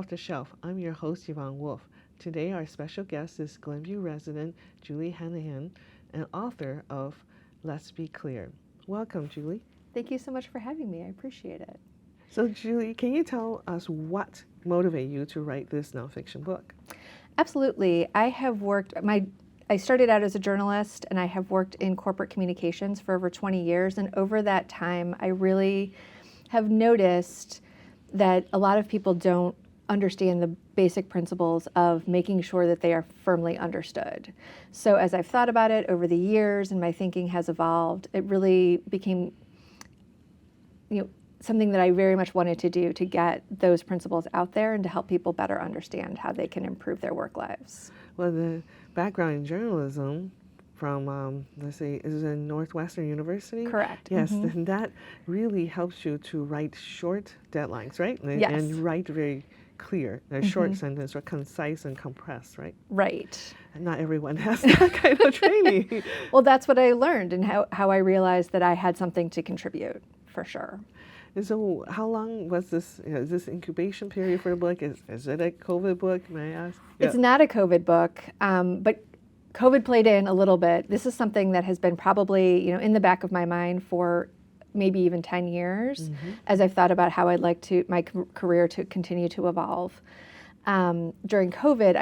Off the Shelf. I'm your host, Yvonne Wolf. Today, our special guest is Glenview resident Julie Hanahan, and author of Let's Be Clear. Welcome, Julie. Thank you so much for having me. I appreciate it. So, Julie, can you tell us what motivated you to write this nonfiction book? Absolutely. I started out as a journalist, and I have worked in corporate communications for over 20 years. And over that time, I really have noticed that a lot of people don't understand the basic principles of making sure that they are firmly understood. So as I've thought about it over the years and my thinking has evolved, it really became, something that I very much wanted to do to get those principles out there and to help people better understand how they can improve their work lives. Well, the background in journalism from, let's say, is it Northwestern University? Correct. Yes, and that really helps you to write short deadlines, right? Yes. And write very clear, a short sentence, or concise and compressed, right? Right. And not everyone has that kind of training. Well, that's what I learned and how I realized that I had something to contribute, for sure. And so how long was this, is this incubation period for the book? Is it a COVID book, may I ask? It's not a COVID book, but COVID played in a little bit. This is something that has been probably, in the back of my mind for maybe even 10 years as I've thought about how I'd like my career to continue to evolve. During COVID,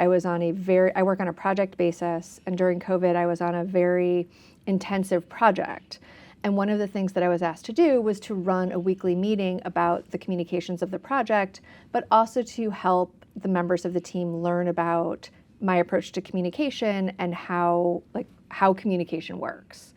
I work on a project basis, and during COVID, I was on a very intensive project. And one of the things that I was asked to do was to run a weekly meeting about the communications of the project, but also to help the members of the team learn about my approach to communication and how communication works.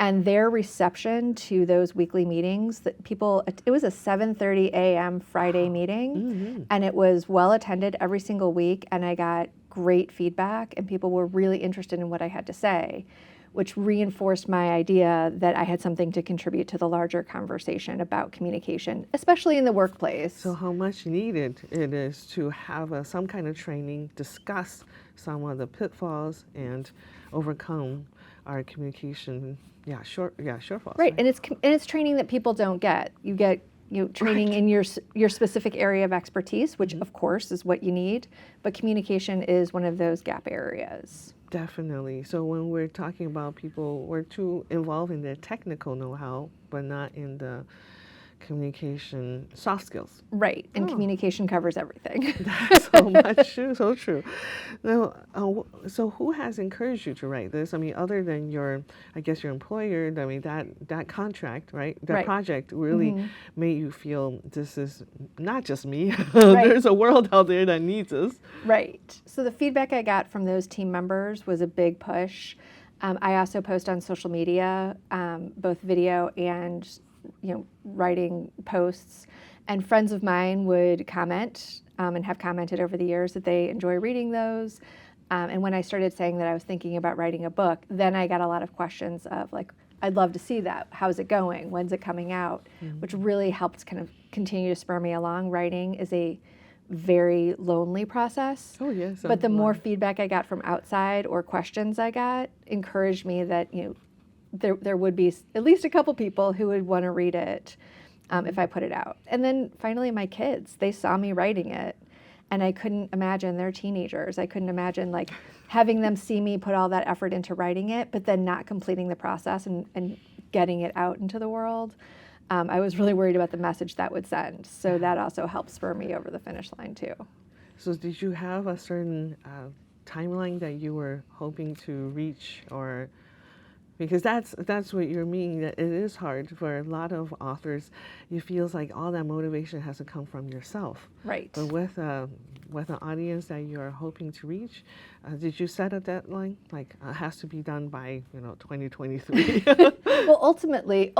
And their reception to those weekly meetings, it was a 7:30 a.m. Friday meeting, and it was well attended every single week, and I got great feedback, and people were really interested in what I had to say, which reinforced my idea that I had something to contribute to the larger conversation about communication, especially in the workplace. So how much needed it is to have some kind of training, discuss some of the pitfalls, and overcome our communication shortfalls. Right, and it's training that people don't get. You get training in your specific area of expertise, which of course is what you need, but communication is one of those gap areas. Definitely. So when we're talking about people, we're too involved in the technical know-how, but not in the communication soft skills. Right, and communication covers everything. That's so much true, so true. Now, so who has encouraged you to write this? I mean, other than your employer, I mean, that contract, right? That project really made you feel this is not just me. There's a world out there that needs us. Right. So the feedback I got from those team members was a big push. I also post on social media, both video and writing posts, and friends of mine would comment and have commented over the years that they enjoy reading those. And when I started saying that I was thinking about writing a book, then I got a lot of questions of I'd love to see that. How's it going? When's it coming out? Which really helped kind of continue to spur me along. Writing is a very lonely process. Oh, yes. But the more feedback I got from outside or questions I got encouraged me that, there would be at least a couple people who would want to read it if I put it out. And then finally my kids, they saw me writing it, and I couldn't imagine, they're teenagers, I couldn't imagine having them see me put all that effort into writing it, but then not completing the process and getting it out into the world. I was really worried about the message that would send. So that also helped spur me over the finish line too. So did you have a certain timeline that you were hoping to reach, or? Because that's what you're meaning, that it is hard for a lot of authors. It feels like all that motivation has to come from yourself. Right. But with an audience that you're hoping to reach, did you set a deadline? It has to be done by 2023. Well, ultimately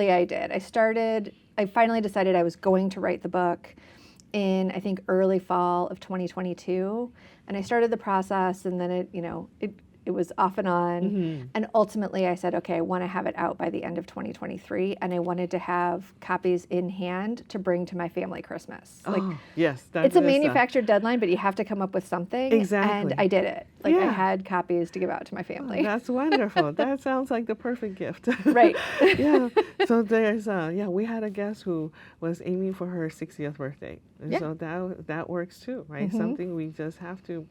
I did. I finally decided I was going to write the book in, I think, early fall of 2022, and I started the process, and then it It was off and on. And ultimately I said, okay, I want to have it out by the end of 2023. And I wanted to have copies in hand to bring to my family Christmas. Oh, like, yes. it's a manufactured deadline, but you have to come up with something. Exactly. And I did it. Like Yeah. I had copies to give out to my family. Oh, that's wonderful. That sounds like the perfect gift. Right. Yeah. So there's, we had a guest who was aiming for her 60th birthday. And Yeah. so that works too, right? Something we just have to,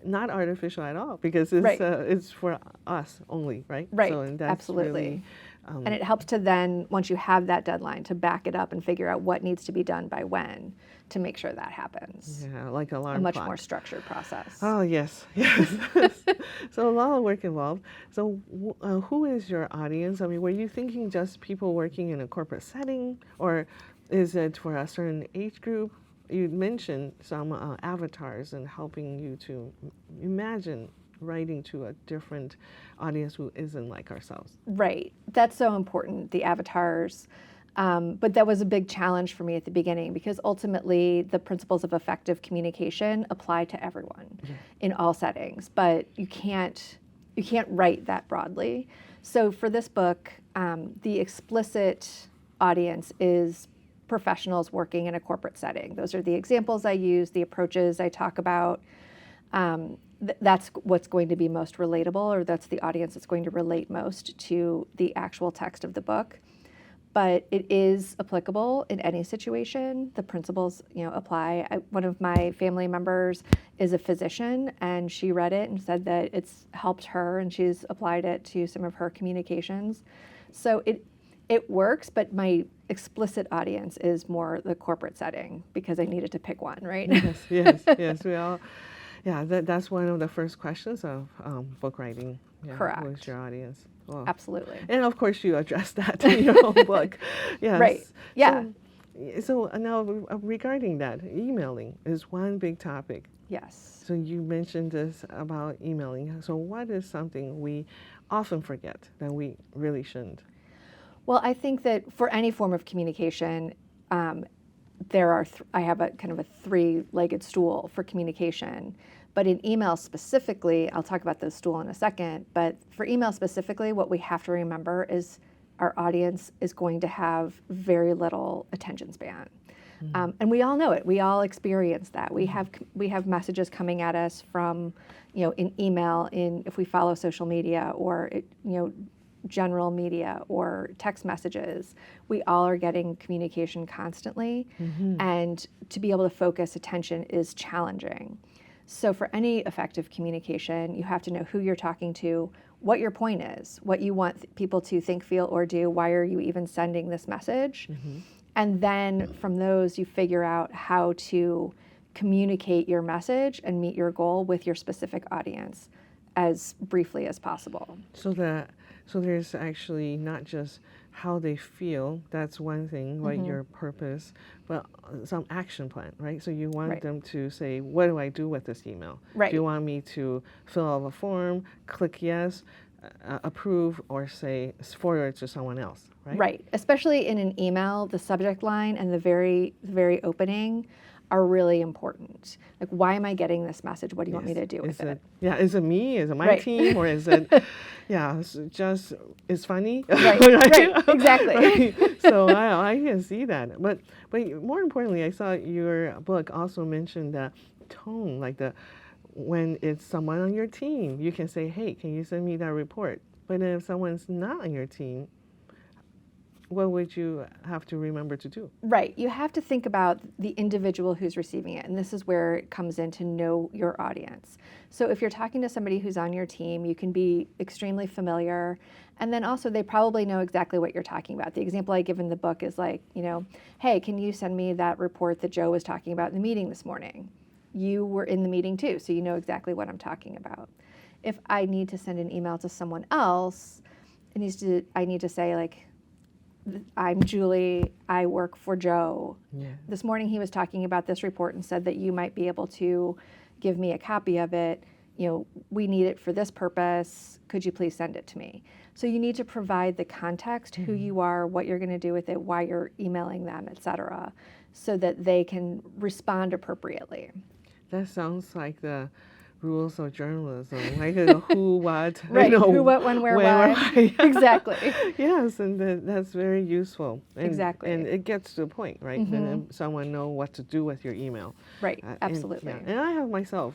not artificial at all, because it's it's for us only, right? Right. So, and that's Absolutely. Really, and it helps to then, once you have that deadline, to back it up and figure out what needs to be done by when to make sure that happens. yeah, like alarm A much clock. more structured process. Oh, yes, yes. So a lot of work involved. So who is your audience? I mean, were you thinking just people working in a corporate setting, or is it for a certain age group? You mentioned some avatars and helping you to imagine writing to a different audience who isn't like ourselves. Right. That's so important, the avatars. But that was a big challenge for me at the beginning, because ultimately the principles of effective communication apply to everyone in all settings, but you can't write that broadly. So for this book, the explicit audience is professionals working in a corporate setting. Those are the examples I use, the approaches I talk about. That's what's going to be most relatable, or that's the audience that's going to relate most to the actual text of the book. But it is applicable in any situation. The principles, apply. One of my family members is a physician, and she read it and said that it's helped her, and she's applied it to some of her communications. So it works, but my explicit audience is more the corporate setting, because I needed to pick one, right? Yes. We all, that's one of the first questions of book writing. Yeah, Correct. Who is your audience? Well, Absolutely. And of course, you address that in your own book. Yes. Right. Yeah. So now regarding that, emailing is one big topic. Yes. So you mentioned this about emailing. So what is something we often forget that we really shouldn't? Well, I think that for any form of communication, I have a kind of a three-legged stool for communication. But in email specifically, I'll talk about the stool in a second, but for email specifically, what we have to remember is our audience is going to have very little attention span. And we all know it. We all experience that. We have messages coming at us from, in email, if we follow social media, or general media or text messages. We all are getting communication constantly, and to be able to focus attention is challenging. So for any effective communication, you have to know who you're talking to, what your point is, what you want people to think, feel, or do, why are you even sending this message? And then from those, you figure out how to communicate your message and meet your goal with your specific audience as briefly as possible. So there's actually not just how they feel, that's one thing, like your purpose, but some action plan, right? So you want them to say, what do I do with this email? Right. Do you want me to fill out a form, click yes, approve, or say forward to someone else, right? Right. Especially in an email, the subject line and the very opening are really important. Like, why am I getting this message? What do you want me to do with it? Yeah, is it me? Is it my team? Or is it, it's funny? Right, exactly. Right. So I can see that. But more importantly, I saw your book also mentioned the tone, like when it's someone on your team, you can say, hey, can you send me that report? But if someone's not on your team, what would you have to remember to do? Right. You have to think about the individual who's receiving it. And this is where it comes in to know your audience. So if you're talking to somebody who's on your team, you can be extremely familiar. And then also they probably know exactly what you're talking about. The example I give in the book is like, hey, can you send me that report that Joe was talking about in the meeting this morning? You were in the meeting too, so you know exactly what I'm talking about. If I need to send an email to someone else, I need to say like, I'm Julie, I work for Joe. Yeah. This morning he was talking about this report and said that you might be able to give me a copy of it. We need it for this purpose. Could you please send it to me? So you need to provide the context, who you are, what you're going to do with it, why you're emailing them, et cetera, so that they can respond appropriately. That sounds like the rules of journalism, like who, what, right? Who, what, when, where, why. Exactly. Yes, and that's very useful. And, exactly. And it gets to the point, right? Mm-hmm. Then someone know what to do with your email. Right. Absolutely. And I have myself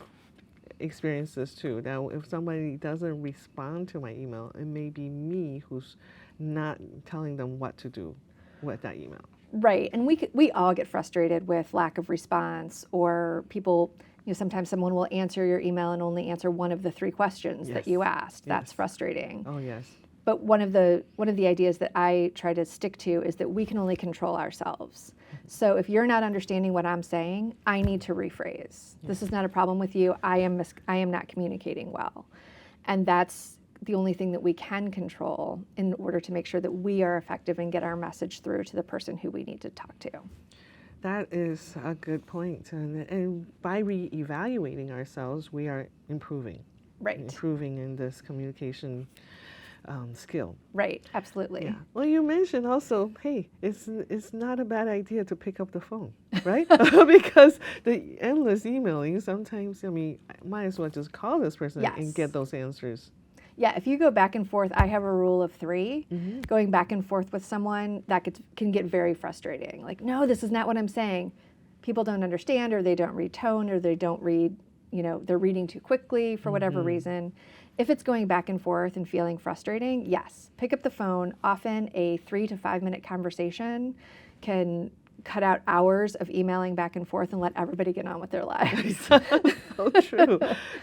experienced this too. Now, if somebody doesn't respond to my email, it may be me who's not telling them what to do with that email. Right, and we all get frustrated with lack of response, or people, sometimes someone will answer your email and only answer one of the 3 questions that you asked. That's frustrating. Oh, yes. But one of the ideas that I try to stick to is that we can only control ourselves. So if you're not understanding what I'm saying, I need to rephrase. This is not a problem with you. I am not communicating well. And that's the only thing that we can control in order to make sure that we are effective and get our message through to the person who we need to talk to. That is a good point. And by re-evaluating ourselves, we are improving. Right. Improving in this communication skill. Right, absolutely. Yeah. Well, you mentioned also, hey, it's not a bad idea to pick up the phone, right? Because the endless emailing, sometimes, I might as well just call this person and get those answers. Yeah, if you go back and forth, I have a rule of 3. Mm-hmm. Going back and forth with someone, that can get very frustrating. Like, no, this is not what I'm saying. People don't understand, or they don't read tone, or they don't read, they're reading too quickly for whatever reason. If it's going back and forth and feeling frustrating, yes, pick up the phone. Often a 3 to 5 minute conversation can cut out hours of emailing back and forth and let everybody get on with their lives. So true.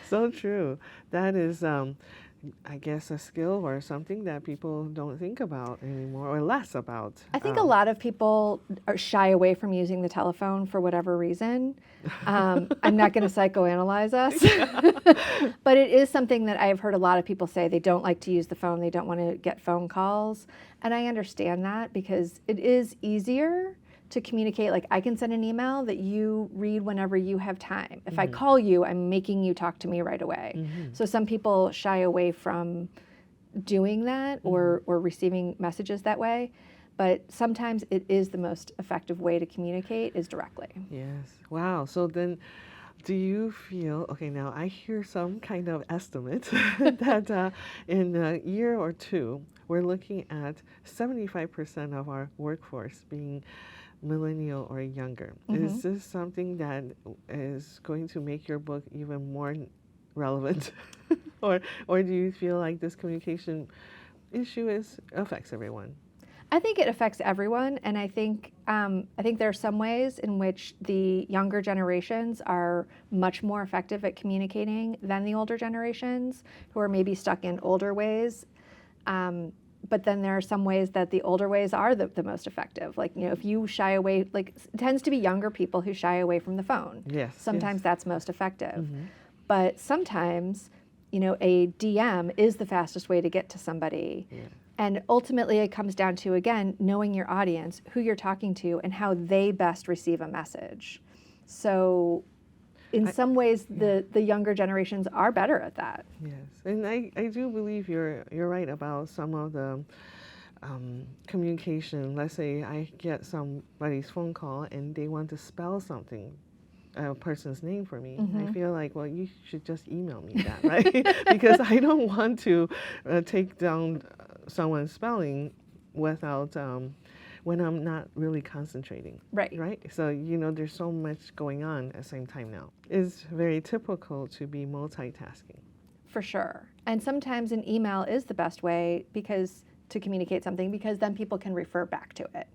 So true. That is, I guess, a skill or something that people don't think about anymore, or less about. I think a lot of people are shy away from using the telephone for whatever reason. I'm not going to psychoanalyze us, but it is something that I've heard a lot of people say they don't like to use the phone. They don't want to get phone calls. And I understand that, because it is easier to communicate. Like, I can send an email that you read whenever you have time. If I call you, I'm making you talk to me right away. So some people shy away from doing that or receiving messages that way. But sometimes it is the most effective way to communicate, is directly. Yes. Wow. So then, do you feel, okay, now I hear some kind of estimate that in a year or 2, we're looking at 75% of our workforce being millennial or younger. Is this something that is going to make your book even more relevant? or do you feel like this communication issue affects everyone? I think it affects everyone, and I think there are some ways in which the younger generations are much more effective at communicating than the older generations, who are maybe stuck in older ways. But then there are some ways that the older ways are the most effective. Like, if you shy away, like, it tends to be younger people who shy away from the phone. Yes. Sometimes that's most effective. But sometimes, a DM is the fastest way to get to somebody. Yeah. And ultimately it comes down to, again, knowing your audience, who you're talking to, and how they best receive a message. So in some ways, the younger generations are better at that. Yes, and I do believe you're right about some of the communication. Let's say I get somebody's phone call and they want to spell something, a person's name for me. I feel like, well, you should just email me that, right? Because I don't want to take down someone's spelling without when I'm not really concentrating. Right? So, there's so much going on at the same time now. It's very typical to be multitasking. For sure. And sometimes an email is the best way to communicate something, because then people can refer back to it.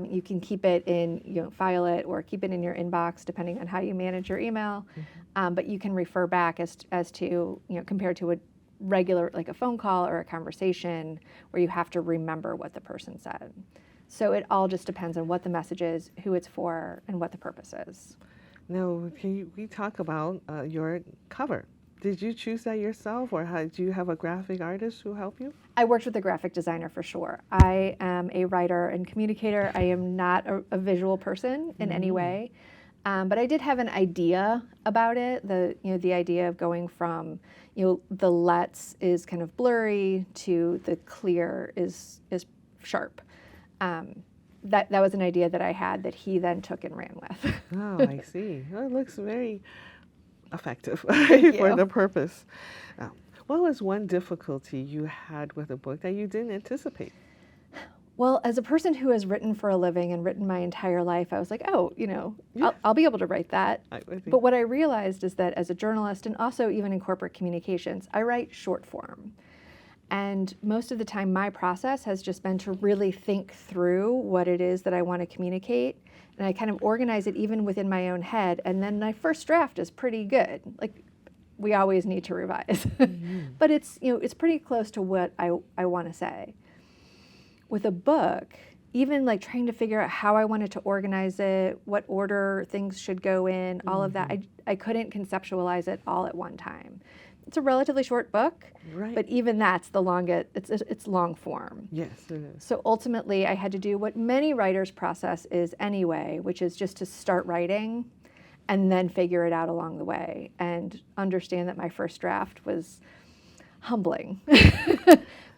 You can keep it in, file it, or keep it in your inbox, depending on how you manage your email. But you can refer back as to, compared to a regular, like a phone call or a conversation where you have to remember what the person said. So it all just depends on what the message is, who it's for, and what the purpose is. Now, can we talk about your cover? Did you choose that yourself, or do you have a graphic artist who helped you? I worked with a graphic designer for sure. I am a writer and communicator. I am not a visual person in any way, but I did have an idea about it. The idea of going from the LETs is kind of blurry to the clear is sharp. That was an idea that I had that he then took and ran with. Oh, I see. Well, it looks very effective Thank for the you. purpose. Um, what was one difficulty you had with a book that you didn't anticipate? Well, as a person who has written for a living and written my entire life, I was like, oh, Yeah, I'll be able to write that. I think. But what I realized is that as a journalist and also even in corporate communications, I write short form. And most of the time, my process has just been to really think through what it is that I want to communicate. And I kind of organize it even within my own head. And then my first draft is pretty good. Like, we always need to revise. But it's pretty close to what I want to say. With a book, even like trying to figure out how I wanted to organize it, what order things should go in, all of that, I couldn't conceptualize it all at one time. It's a relatively short book, Right. but even that's the longest, it's long form. Yes, it is. So ultimately, I had to do what many writers' process is anyway, which is just to start writing and then figure it out along the way and understand that my first draft was humbling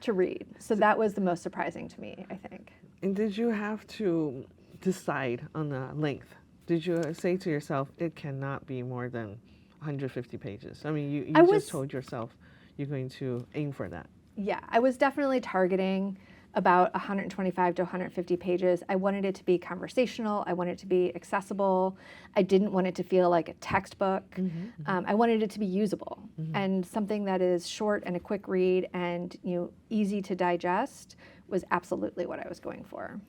to read. So that was the most surprising to me, I think. And did you have to decide on the length? Did you say to yourself, it cannot be more than 150 pages? I mean, you just told yourself you're going to aim for that. Yeah, I was definitely targeting about 125 to 150 pages. I wanted it to be conversational. I wanted it to be accessible. I didn't want it to feel like a textbook. I wanted it to be usable and something that is short and a quick read and easy to digest was absolutely what I was going for.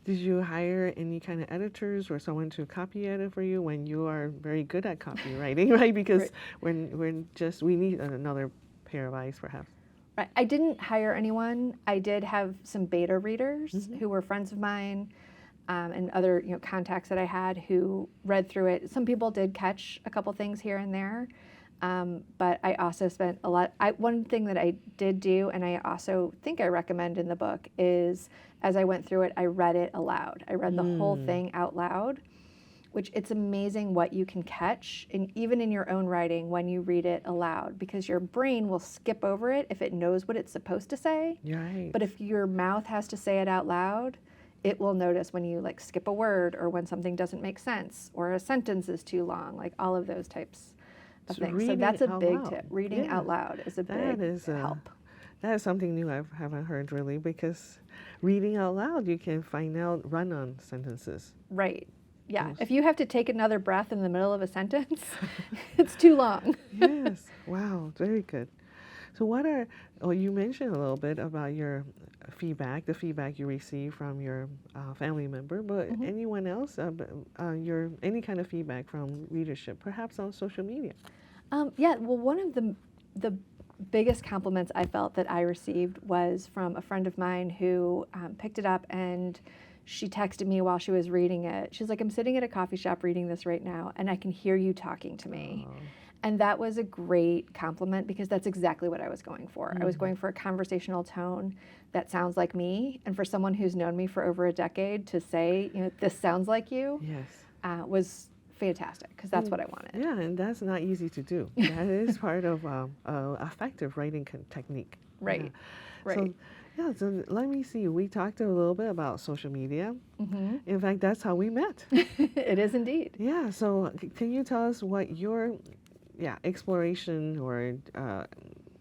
Did you hire any kind of editors or someone to copy edit for you when you are very good at copywriting, right? Because Right. we need another pair of eyes, perhaps. Right. I didn't hire anyone. I did have some beta readers who were friends of mine and other contacts that I had who read through it. Some people did catch a couple things here and there, but I also spent a lot. One thing that I did do, and I also think I recommend in the book, is as I went through it, I read it aloud. I read the whole thing out loud, which it's amazing what you can catch, even in your own writing when you read it aloud, because your brain will skip over it if it knows what it's supposed to say. Right. But if your mouth has to say it out loud, it will notice when you like skip a word or when something doesn't make sense or a sentence is too long, like all of those types of things. So that's a big tip. Reading out loud is a big help. That is something new I haven't heard really, because reading out loud, you can find out run-on sentences. Right. Yeah. If you have to take another breath in the middle of a sentence, it's too long. Yes. Wow. Very good. So you mentioned a little bit about your feedback, the feedback you receive from your family member, but anyone else, any kind of feedback from readership, perhaps on social media? Yeah. Well, one of the biggest compliments I felt that I received was from a friend of mine who picked it up and she texted me while she was reading it. She's like, I'm sitting at a coffee shop reading this right now, and I can hear you talking to me. Oh. And that was a great compliment because that's exactly what I was going for. I was going for a conversational tone that sounds like me. And for someone who's known me for over a decade to say, this sounds like you, was fantastic because that's what I wanted. Yeah, and that's not easy to do. That is part of effective writing technique. Right. Yeah. Right. So let me see. We talked a little bit about social media. In fact, that's how we met. It is indeed. Yeah. So can you tell us what your exploration or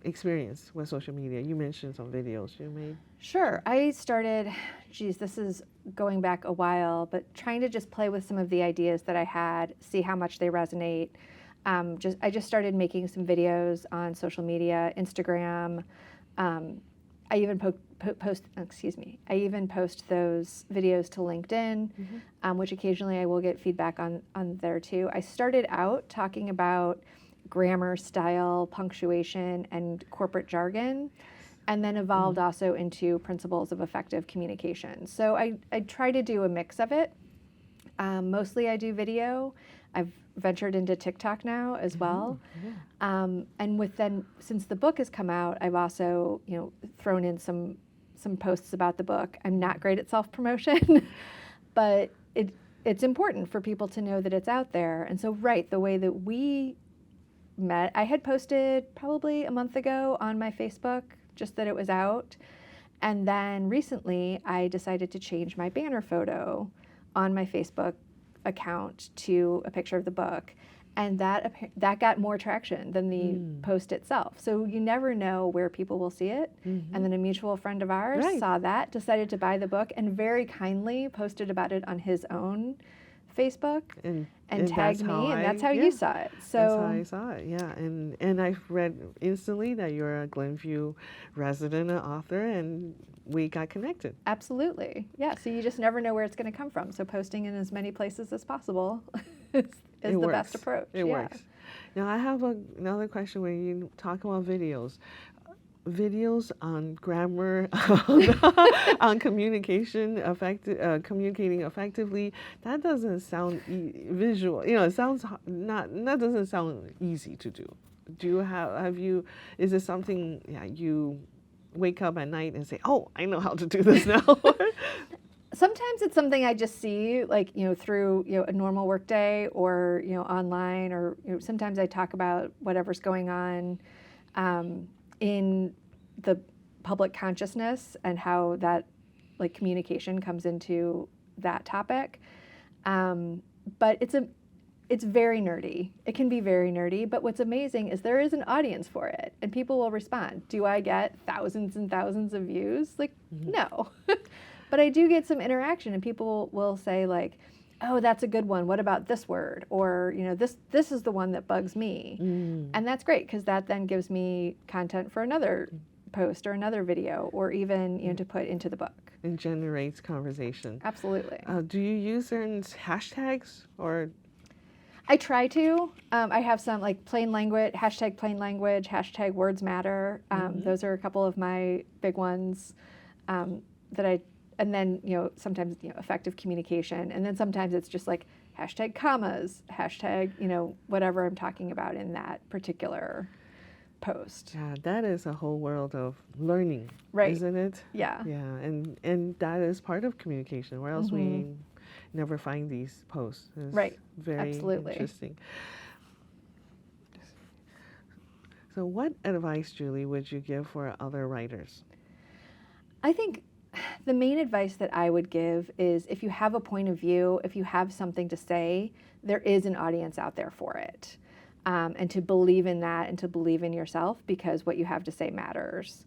experience with social media? You mentioned some videos you made. Sure. I started, this is going back a while, but trying to just play with some of the ideas that I had, see how much they resonate. I just started making some videos on social media, Instagram. I even I even post those videos to LinkedIn, which occasionally I will get feedback on there too. I started out talking about grammar, style, punctuation, and corporate jargon, and then evolved also into principles of effective communication. So I try to do a mix of it. Mostly I do video. I've ventured into TikTok now as well. And since the book has come out, I've also thrown in some posts about the book. I'm not great at self-promotion, but it's important for people to know that it's out there. And so the way that we met, I had posted probably a month ago on my Facebook just that it was out. And then recently I decided to change my banner photo on my Facebook account to a picture of the book. And that got more traction than the post itself. So you never know where people will see it. And then a mutual friend of ours saw that, decided to buy the book, and very kindly posted about it on his own Facebook and tagged me, and that's how you saw it. So that's how I saw it, yeah. And I read instantly that you're a Glenview resident and author, and we got connected. Absolutely, yeah. So you just never know where it's going to come from. So posting in as many places as possible is the best approach. It works. Now I have another question where you talk about videos. Videos on grammar, on communication, communicating effectively. That doesn't sound visual. It sounds that doesn't sound easy to do. Do you have you? Is it something you wake up at night and say, "Oh, I know how to do this now"? Sometimes it's something I just see, like, through, a normal workday, or, online, or, sometimes I talk about whatever's going on in the public consciousness and how that, like, communication comes into that topic. But it's very nerdy. It can be very nerdy, but what's amazing is there is an audience for it, and people will respond. Do I get thousands and thousands of views? Like, no. But I do get some interaction, and people will say, like, "Oh, that's a good one. What about this word?" Or, this is the one that bugs me. And that's great, because that then gives me content for another post or another video, or even, to put into the book. It generates conversation. Absolutely. Do you use certain hashtags, or? I try to. I have some, like, plain language, hashtag words matter. Those are a couple of my big ones and then, sometimes, effective communication. And then sometimes it's just like hashtag commas, hashtag, whatever I'm talking about in that particular post. Yeah, that is a whole world of learning, isn't it? Yeah. Yeah, and that is part of communication, or else we never find these posts. It's very interesting. So what advice, Julie, would you give for other writers? I think the main advice that I would give is, if you have a point of view, if you have something to say, there is an audience out there for it. And to believe in that, and to believe in yourself, because what you have to say matters.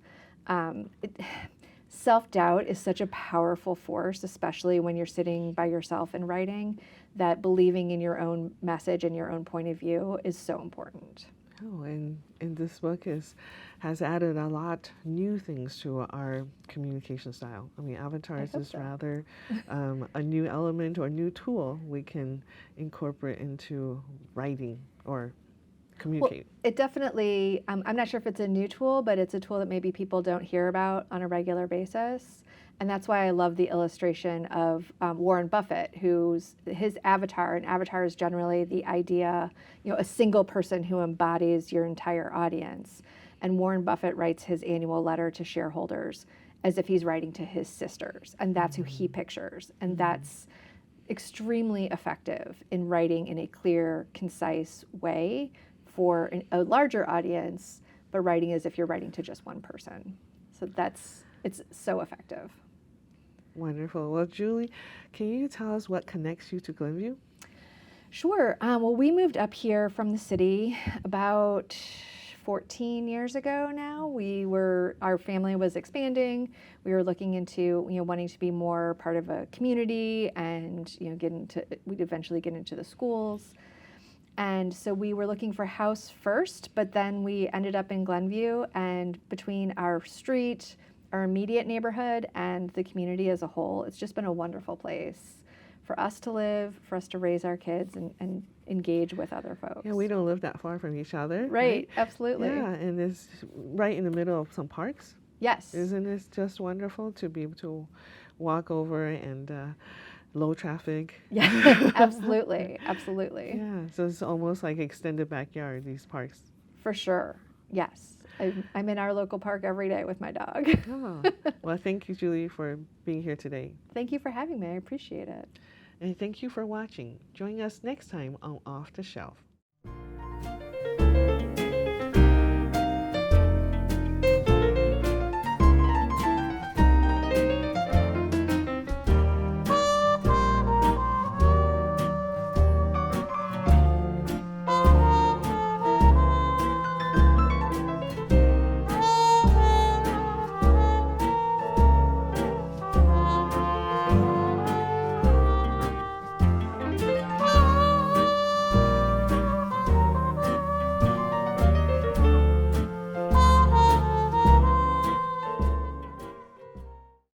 Self-doubt is such a powerful force, especially when you're sitting by yourself and writing, that believing in your own message and your own point of view is so important. Oh, and this book has added a lot new things to our communication style. I mean, avatars is rather a new element or new tool we can incorporate into writing or communicating. Well, it definitely, I'm not sure if it's a new tool, but it's a tool that maybe people don't hear about on a regular basis. And that's why I love the illustration of Warren Buffett, his avatar, and avatar is generally the idea, a single person who embodies your entire audience. And Warren Buffett writes his annual letter to shareholders as if he's writing to his sisters, and that's who he pictures. And that's extremely effective in writing in a clear, concise way for a larger audience, but writing as if you're writing to just one person. So it's so effective. Wonderful. Well, Julie, can you tell us what connects you to Glenview? Sure. Well, we moved up here from the city about 14 years ago now. Our family was expanding. We were looking into, wanting to be more part of a community, and, we'd eventually get into the schools. And so we were looking for a house first, but then we ended up in Glenview, and between our street, our immediate neighborhood, and the community as a whole, it's just been a wonderful place for us to live, for us to raise our kids and engage with other folks. Yeah, we don't live that far from each other. Right, absolutely. Yeah, and it's right in the middle of some parks. Yes. Isn't it just wonderful to be able to walk over and low traffic? Yeah, absolutely, absolutely. Yeah, so it's almost like extended backyard, these parks. For sure, yes. I'm in our local park every day with my dog. Oh, well, thank you, Julie, for being here today. Thank you for having me. I appreciate it. And thank you for watching. Join us next time on Off the Shelf.